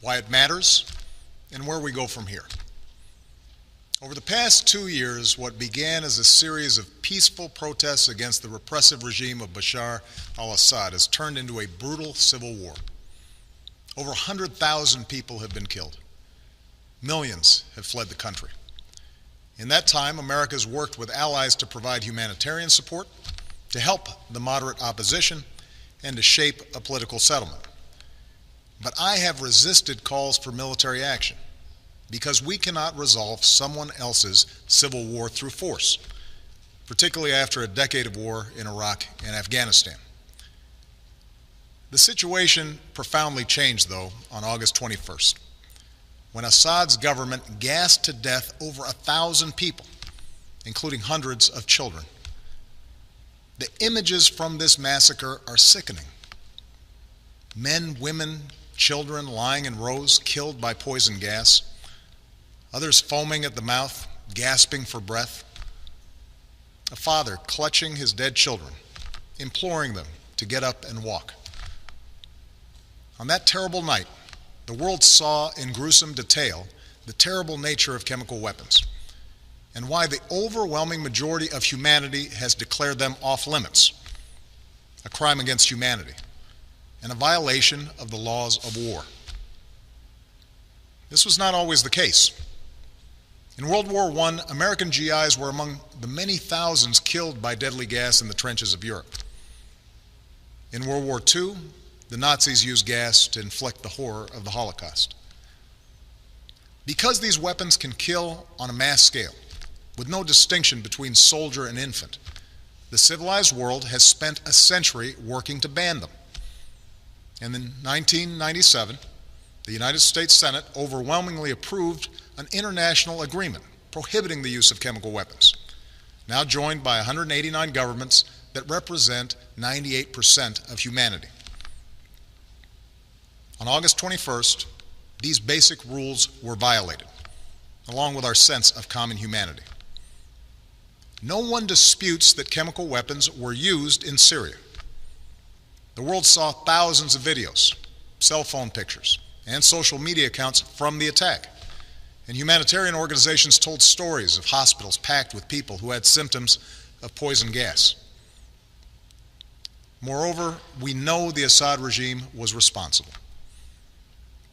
why it matters, and where we go from here. Over the past 2 years, what began as a series of peaceful protests against the repressive regime of Bashar al-Assad has turned into a brutal civil war. Over 100,000 people have been killed. Millions have fled the country. In that time, America has worked with allies to provide humanitarian support, to help the moderate opposition, and to shape a political settlement. But I have resisted calls for military action because we cannot resolve someone else's civil war through force, particularly after a decade of war in Iraq and Afghanistan. The situation profoundly changed, though, on August 21st, when Assad's government gassed to death over 1,000 people, including hundreds of children. The images from this massacre are sickening. Men, women, children lying in rows, killed by poison gas, others foaming at the mouth, gasping for breath. A father clutching his dead children, imploring them to get up and walk. On that terrible night, the world saw in gruesome detail the terrible nature of chemical weapons and why the overwhelming majority of humanity has declared them off limits, a crime against humanity, and a violation of the laws of war. This was not always the case. In World War I, American GIs were among the many thousands killed by deadly gas in the trenches of Europe. In World War II, the Nazis used gas to inflict the horror of the Holocaust. Because these weapons can kill on a mass scale, with no distinction between soldier and infant, the civilized world has spent a century working to ban them. And in 1997, the United States Senate overwhelmingly approved an international agreement prohibiting the use of chemical weapons, now joined by 189 governments that represent 98% of humanity. On August 21st, these basic rules were violated, along with our sense of common humanity. No one disputes that chemical weapons were used in Syria. The world saw thousands of videos, cell phone pictures, and social media accounts from the attack. And humanitarian organizations told stories of hospitals packed with people who had symptoms of poison gas. Moreover, we know the Assad regime was responsible.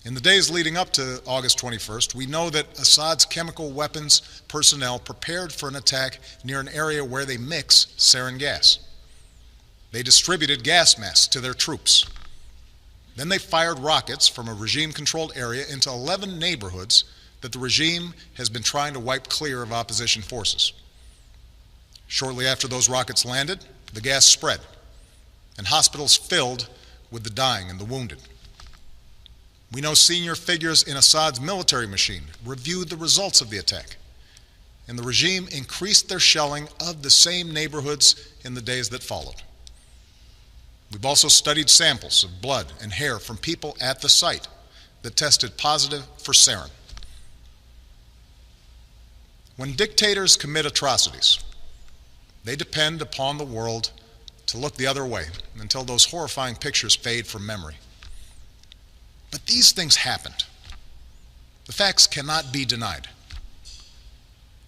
In the days leading up to August 21st, we know that Assad's chemical weapons personnel prepared for an attack near an area where they mix sarin gas. They distributed gas masks to their troops. Then they fired rockets from a regime-controlled area into 11 neighborhoods that the regime has been trying to wipe clear of opposition forces. Shortly after those rockets landed, the gas spread, and hospitals filled with the dying and the wounded. We know senior figures in Assad's military machine reviewed the results of the attack, and the regime increased their shelling of the same neighborhoods in the days that followed. We've also studied samples of blood and hair from people at the site that tested positive for sarin. When dictators commit atrocities, they depend upon the world to look the other way until those horrifying pictures fade from memory. But these things happened. The facts cannot be denied.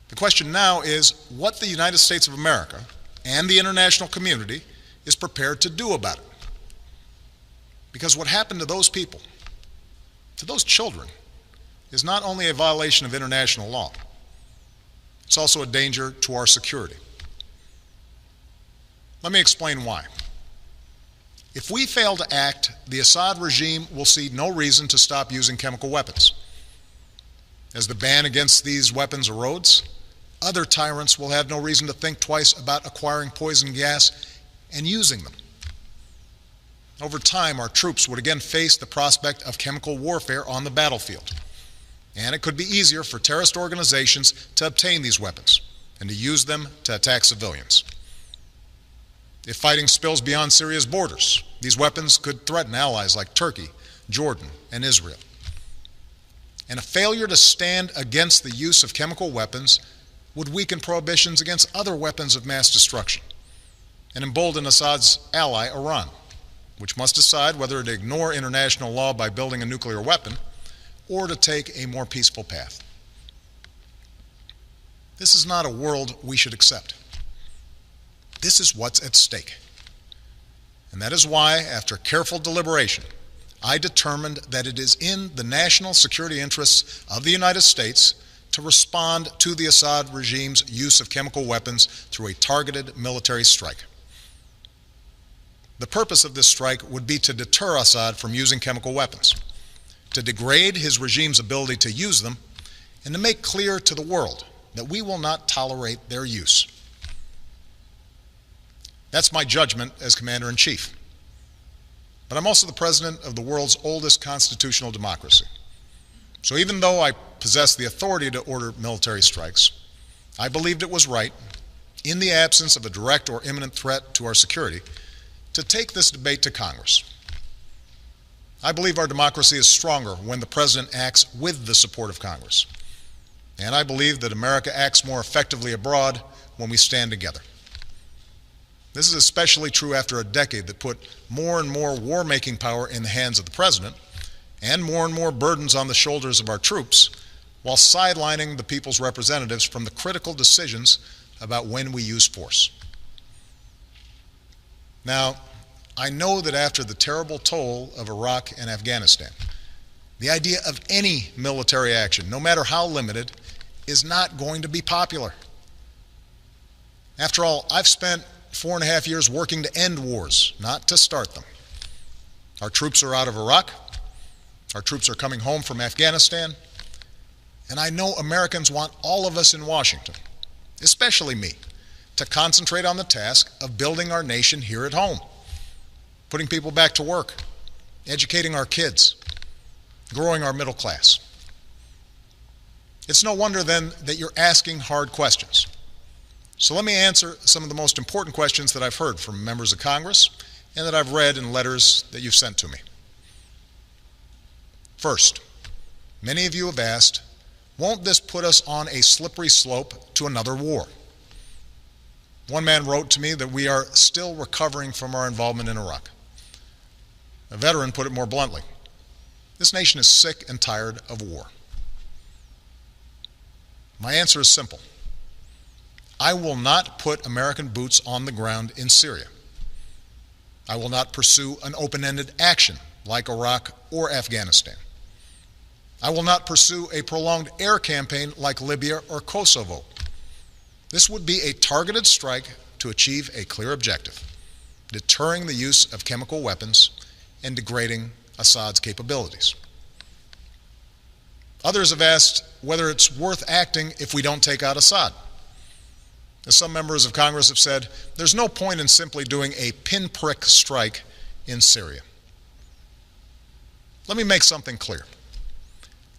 The question now is what the United States of America and the international community is prepared to do about it. Because what happened to those people, to those children, is not only a violation of international law, it's also a danger to our security. Let me explain why. If we fail to act, the Assad regime will see no reason to stop using chemical weapons. As the ban against these weapons erodes, other tyrants will have no reason to think twice about acquiring poison gas and using them. Over time, our troops would again face the prospect of chemical warfare on the battlefield, and it could be easier for terrorist organizations to obtain these weapons and to use them to attack civilians. If fighting spills beyond Syria's borders, these weapons could threaten allies like Turkey, Jordan, and Israel. And a failure to stand against the use of chemical weapons would weaken prohibitions against other weapons of mass destruction and embolden Assad's ally, Iran, which must decide whether to ignore international law by building a nuclear weapon or to take a more peaceful path. This is not a world we should accept. This is what's at stake. And that is why, after careful deliberation, I determined that it is in the national security interests of the United States to respond to the Assad regime's use of chemical weapons through a targeted military strike. The purpose of this strike would be to deter Assad from using chemical weapons, to degrade his regime's ability to use them, and to make clear to the world that we will not tolerate their use. That's my judgment as Commander-in-Chief. But I'm also the President of the world's oldest constitutional democracy. So even though I possess the authority to order military strikes, I believed it was right, in the absence of a direct or imminent threat to our security, to take this debate to Congress. I believe our democracy is stronger when the President acts with the support of Congress. And I believe that America acts more effectively abroad when we stand together. This is especially true after a decade that put more and more war-making power in the hands of the President and more burdens on the shoulders of our troops, while sidelining the people's representatives from the critical decisions about when we use force. Now, I know that after the terrible toll of Iraq and Afghanistan, the idea of any military action, no matter how limited, is not going to be popular. After all, I've spent 4.5 years working to end wars, not to start them. Our troops are out of Iraq. Our troops are coming home from Afghanistan. And I know Americans want all of us in Washington, especially me, to concentrate on the task of building our nation here at home, putting people back to work, educating our kids, growing our middle class. It's no wonder then that you're asking hard questions. So let me answer some of the most important questions that I've heard from members of Congress and that I've read in letters that you've sent to me. First, many of you have asked, won't this put us on a slippery slope to another war? One man wrote to me that we are still recovering from our involvement in Iraq. A veteran put it more bluntly. This nation is sick and tired of war. My answer is simple. I will not put American boots on the ground in Syria. I will not pursue an open-ended action like Iraq or Afghanistan. I will not pursue a prolonged air campaign like Libya or Kosovo. This would be a targeted strike to achieve a clear objective, deterring the use of chemical weapons and degrading Assad's capabilities. Others have asked whether it's worth acting if we don't take out Assad. As some members of Congress have said, there's no point in simply doing a pinprick strike in Syria. Let me make something clear.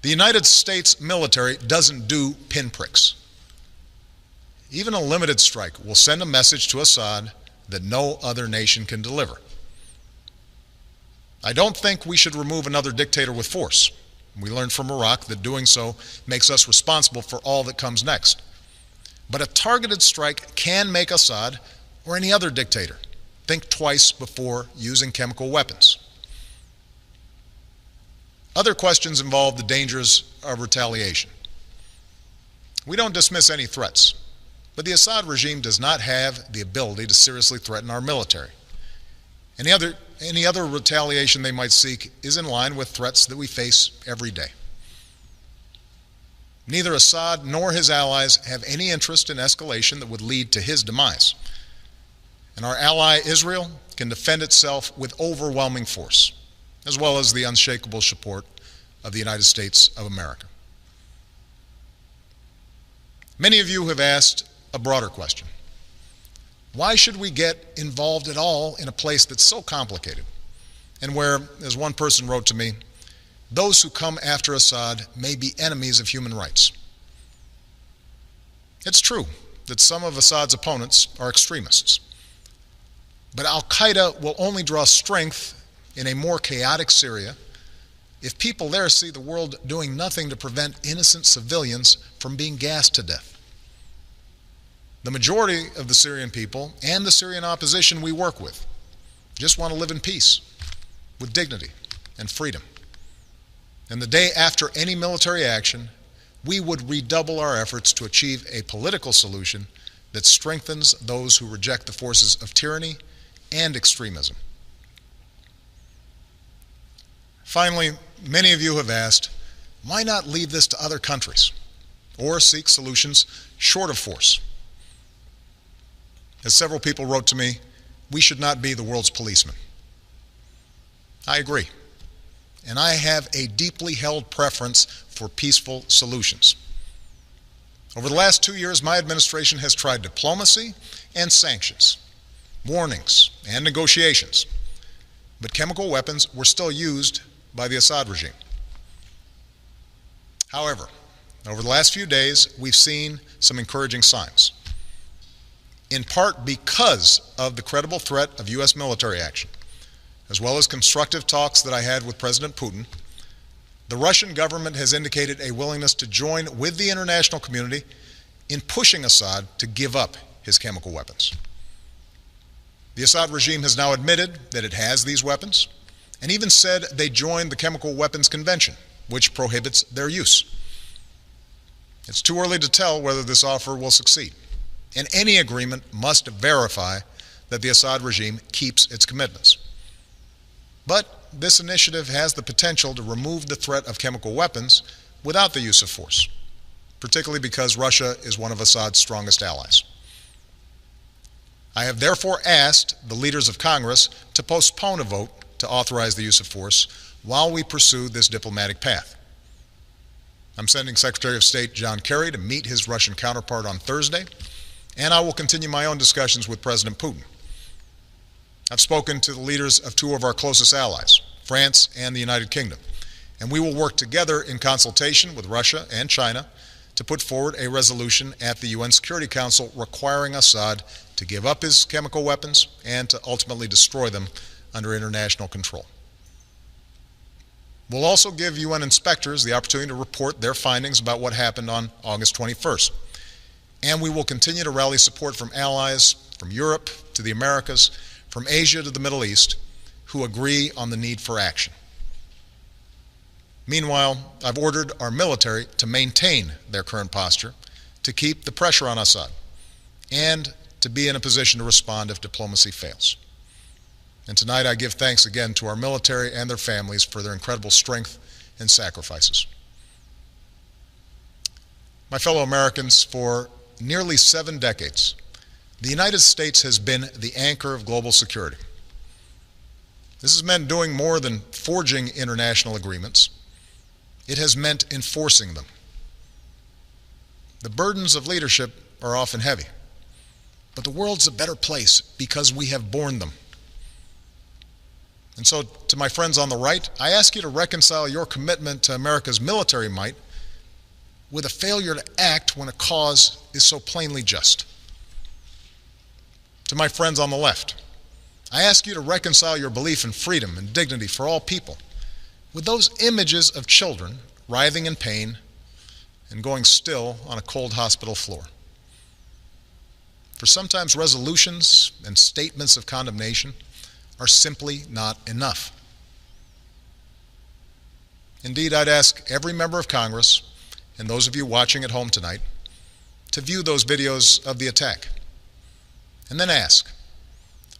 The United States military doesn't do pinpricks. Even a limited strike will send a message to Assad that no other nation can deliver. I don't think we should remove another dictator with force. We learned from Iraq that doing so makes us responsible for all that comes next. But a targeted strike can make Assad, or any other dictator, think twice before using chemical weapons. Other questions involve the dangers of retaliation. We don't dismiss any threats, but the Assad regime does not have the ability to seriously threaten our military. Any other retaliation they might seek is in line with threats that we face every day. Neither Assad nor his allies have any interest in escalation that would lead to his demise. And our ally Israel can defend itself with overwhelming force, as well as the unshakable support of the United States of America. Many of you have asked a broader question. Why should we get involved at all in a place that's so complicated and where, as one person wrote to me, those who come after Assad may be enemies of human rights? It's true that some of Assad's opponents are extremists, but al-Qaeda will only draw strength in a more chaotic Syria if people there see the world doing nothing to prevent innocent civilians from being gassed to death. The majority of the Syrian people and the Syrian opposition we work with just want to live in peace, with dignity and freedom. And the day after any military action, we would redouble our efforts to achieve a political solution that strengthens those who reject the forces of tyranny and extremism. Finally, many of you have asked, why not leave this to other countries or seek solutions short of force? As several people wrote to me, we should not be the world's policeman. I agree, and I have a deeply held preference for peaceful solutions. Over the last 2 years, my administration has tried diplomacy and sanctions, warnings and negotiations, but chemical weapons were still used by the Assad regime. However, over the last few days, we've seen some encouraging signs, in part because of the credible threat of U.S. military action, as well as constructive talks that I had with President Putin. The Russian government has indicated a willingness to join with the international community in pushing Assad to give up his chemical weapons. The Assad regime has now admitted that it has these weapons, and even said they joined the Chemical Weapons Convention, which prohibits their use. It's too early to tell whether this offer will succeed, and any agreement must verify that the Assad regime keeps its commitments. But this initiative has the potential to remove the threat of chemical weapons without the use of force, particularly because Russia is one of Assad's strongest allies. I have therefore asked the leaders of Congress to postpone a vote to authorize the use of force while we pursue this diplomatic path. I'm sending Secretary of State John Kerry to meet his Russian counterpart on Thursday, and I will continue my own discussions with President Putin. I've spoken to the leaders of two of our closest allies, France and the United Kingdom, and we will work together in consultation with Russia and China to put forward a resolution at the UN Security Council requiring Assad to give up his chemical weapons and to ultimately destroy them under international control. We'll also give UN inspectors the opportunity to report their findings about what happened on August 21st. And we will continue to rally support from allies from Europe to the Americas, from Asia to the Middle East, who agree on the need for action. Meanwhile, I've ordered our military to maintain their current posture, to keep the pressure on Assad, and to be in a position to respond if diplomacy fails. And tonight I give thanks again to our military and their families for their incredible strength and sacrifices. My fellow Americans, for nearly 7 decades, the United States has been the anchor of global security. This has meant doing more than forging international agreements. It has meant enforcing them. The burdens of leadership are often heavy, but the world's a better place because we have borne them. And so, to my friends on the right, I ask you to reconcile your commitment to America's military might with a failure to act when a cause is so plainly just. To my friends on the left, I ask you to reconcile your belief in freedom and dignity for all people with those images of children writhing in pain and going still on a cold hospital floor. For sometimes resolutions and statements of condemnation are simply not enough. Indeed, I'd ask every member of Congress, and those of you watching at home tonight, to view those videos of the attack, and then ask,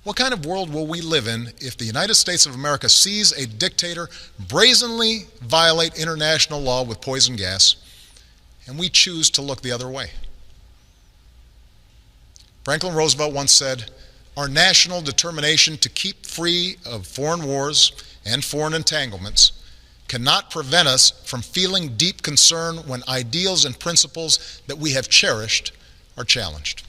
what kind of world will we live in if the United States of America sees a dictator brazenly violate international law with poison gas, and we choose to look the other way? Franklin Roosevelt once said, "Our national determination to keep free of foreign wars and foreign entanglements cannot prevent us from feeling deep concern when ideals and principles that we have cherished are challenged."